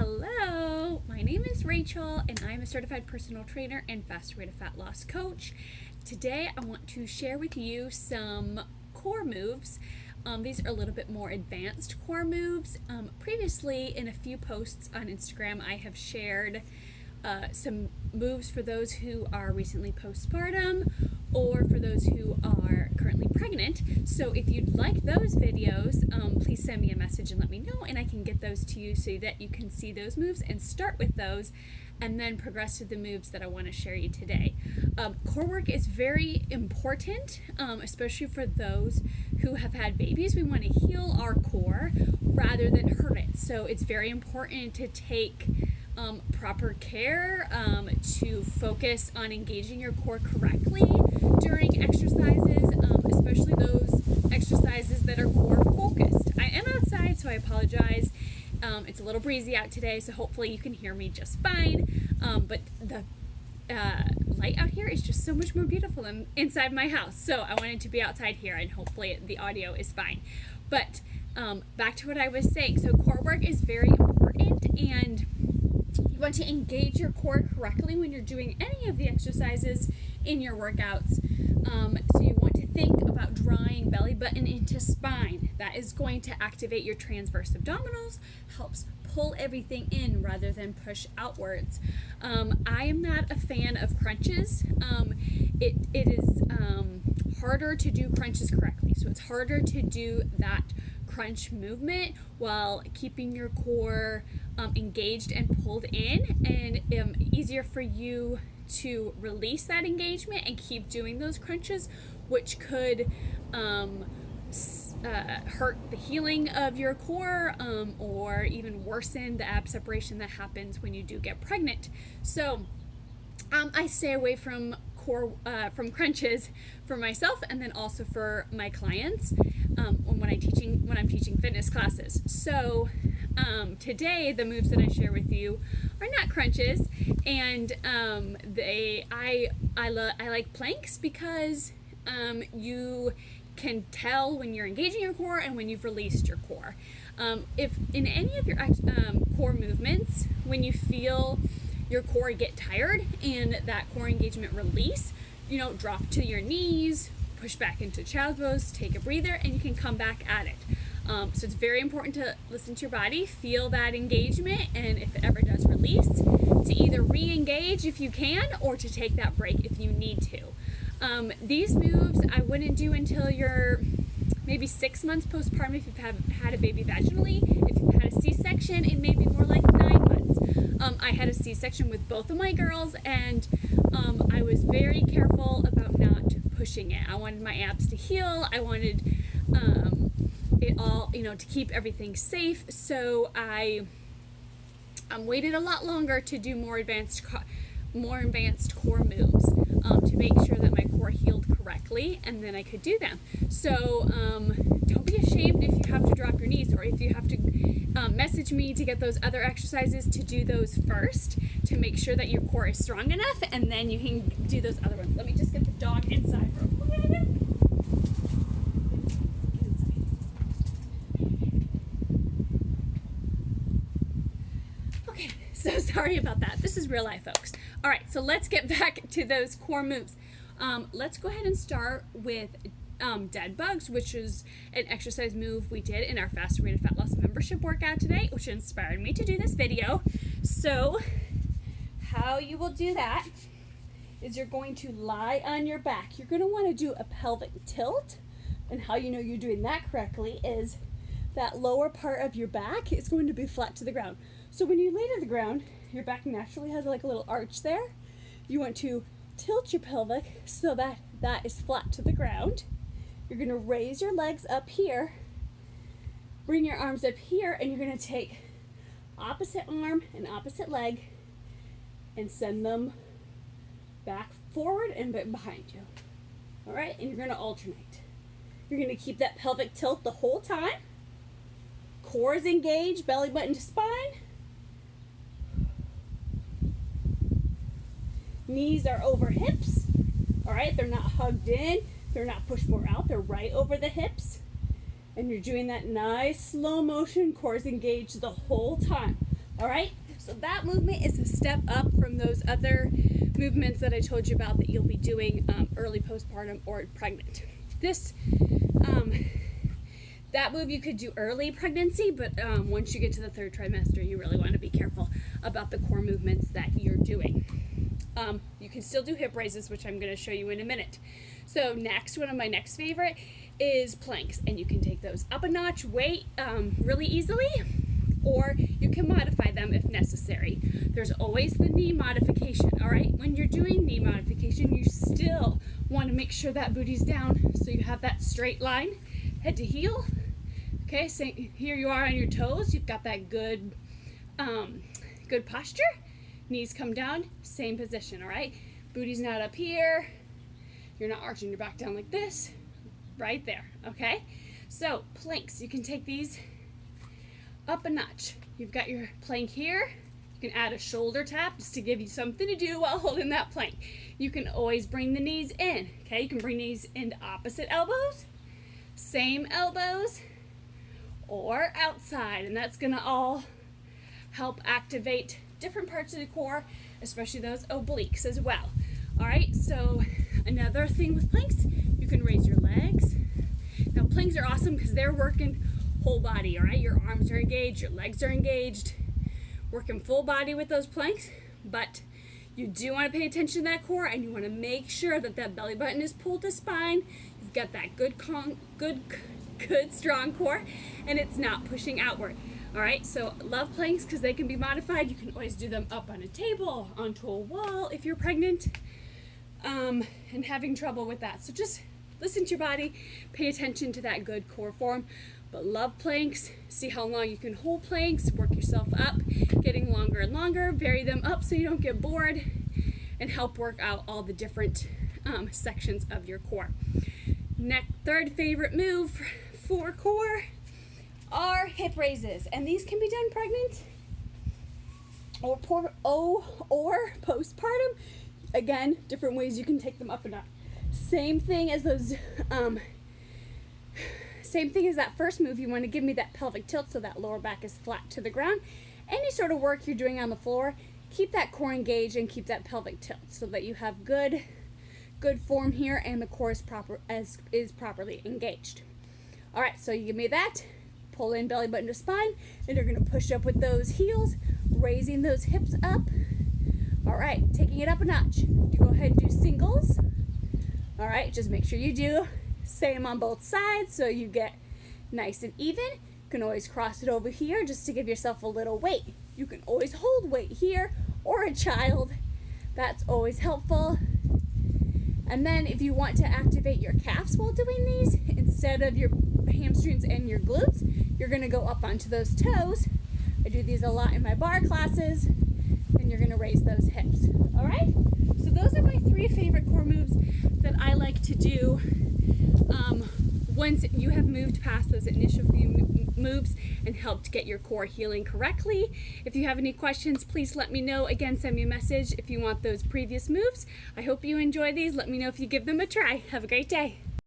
Hello, my name is Rachel and I'm a certified personal trainer and fast rate of fat loss coach. Today I want to share with you some core moves. These are a little bit more advanced core moves. Previously in a few posts on Instagram I have shared some moves for those who are recently postpartum or for those who are currently pregnant. So if you'd like those videos, please send me a message and let me know, and I can get those to you so that you can see those moves and start with those and then progress to the moves that I want to share you today. Core work is very important, especially for those who have had babies. We want to heal our core rather than hurt it. So it's very important to take proper care to focus on engaging your core correctly during exercises, especially those exercises that are core focused. I am outside, so I apologize. It's a little breezy out today, so hopefully you can hear me just fine. But the light out here is just so much more beautiful than inside my house. So I wanted to be outside here, and hopefully the audio is fine. But back to what I was saying. So core work is very important, and you want to engage your core correctly when you're doing any of the exercises in your workouts. So you want to think about drawing belly button into spine. That is going to activate your transverse abdominals, helps pull everything in rather than push outwards. I am not a fan of crunches. It is harder to do crunches correctly. So it's harder to do that crunch movement while keeping your core engaged and pulled in, and easier for you to release that engagement and keep doing those crunches, which could hurt the healing of your core or even worsen the ab separation that happens when you do get pregnant. So I stay away from crunches for myself and then also for my clients when I'm teaching fitness classes. So today the moves that I share with you are not crunches, and I like planks because you can tell when you're engaging your core and when you've released your core. If in any of your core movements, when you feel your core get tired and that core engagement release, drop to your knees, push back into child's pose, take a breather, and you can come back at it. So it's very important to listen to your body, feel that engagement, and if it ever does release, to either re-engage if you can or to take that break if you need to. These moves I wouldn't do until you're maybe 6 months postpartum if you've had a baby vaginally. If you've had a C-section, it may be more like 9 months. I had a C-section with both of my girls, and I was very careful about not pushing it. I wanted my abs to heal. I wanted it all, to keep everything safe. So I waited a lot longer to do more advanced core moves to make sure that my core healed correctly, and then I could do them. So don't be ashamed if you have to drop your knees, or if you have to message me to get those other exercises, to do those first to make sure that your core is strong enough, and then you can do those other ones. Let me just get the dog inside real quick. Okay, so sorry about that. This is real life, folks. All right, so let's get back to those core moves. Let's go ahead and start with dead bugs, which is an exercise move we did in our Fast Rate of Fat Loss membership workout today, which inspired me to do this video. So how you will do that is you're going to lie on your back. You're going to want to do a pelvic tilt, and how you know you're doing that correctly is that lower part of your back is going to be flat to the ground. So when you lay to the ground, your back naturally has like a little arch there. You want to tilt your pelvic so that that is flat to the ground. You're going to raise your legs up here, bring your arms up here, and you're going to take opposite arm and opposite leg and send them back forward and behind you. All right, and you're going to alternate. You're going to keep that pelvic tilt the whole time. Core is engaged, belly button to spine. Knees are over hips. All right, they're not hugged in. They're not pushed more out. They're right over the hips. And you're doing that nice slow motion. Core is engaged the whole time. All right, so that movement is a step up from those other movements that I told you about that you'll be doing early postpartum or pregnant. That move you could do early pregnancy, but once you get to the 3rd trimester, you really want to be careful about the core movements that you're doing. You can still do hip raises, which I'm going to show you in a minute. So next, one of my next favorite is planks, and you can take those up a notch weight really easily, or you can modify them if necessary. There's always the knee modification, all right? When you're doing knee modification, you still want to make sure that booty's down so you have that straight line, head to heel. Okay, so here you are on your toes. You've got that good posture. Knees come down, same position, all right? Booty's not up here. You're not arching your back down like this. Right there, okay? So planks, you can take these up a notch. You've got your plank here. You can add a shoulder tap just to give you something to do while holding that plank. You can always bring the knees in, okay? You can bring these into opposite elbows, same elbows, or outside, and that's gonna all help activate different parts of the core, especially those obliques as well. All right, so another thing with planks, you can raise your legs. Now planks are awesome because they're working whole body, all right? Your arms are engaged, your legs are engaged, working full body with those planks, but you do want to pay attention to that core, and you want to make sure that that belly button is pulled to spine. You've got that good strong core, and it's not pushing outward. All right, so love planks because they can be modified. You can always do them up on a table, onto a wall if you're pregnant and having trouble with that. So just listen to your body, pay attention to that good core form. But love planks, see how long you can hold planks, work yourself up, getting longer and longer, vary them up so you don't get bored, and help work out all the different sections of your core. Third favorite move for core are hip raises, and these can be done pregnant or postpartum. Again, different ways you can take them up and up. Same thing as those, same thing as that first move. You want to give me that pelvic tilt so that lower back is flat to the ground. Any sort of work you're doing on the floor, keep that core engaged and keep that pelvic tilt so that you have good form here and the core is properly engaged. All right, so you give me that. Pull in belly button to spine, and you're going to push up with those heels, raising those hips up. All right, taking it up a notch. You go ahead and do singles. All right, just make sure you do same on both sides so you get nice and even. You can always cross it over here just to give yourself a little weight. You can always hold weight here or a child. That's always helpful. And then if you want to activate your calves while doing these, instead of your hamstrings and your glutes, you're going to go up onto those toes. I do these a lot in my bar classes, and you're going to raise those hips. All right? So those are my 3 favorite core moves that I like to do once you have moved past those initial few moves and helped get your core healing correctly. If you have any questions, please let me know. Again, send me a message if you want those previous moves. I hope you enjoy these. Let me know if you give them a try. Have a great day.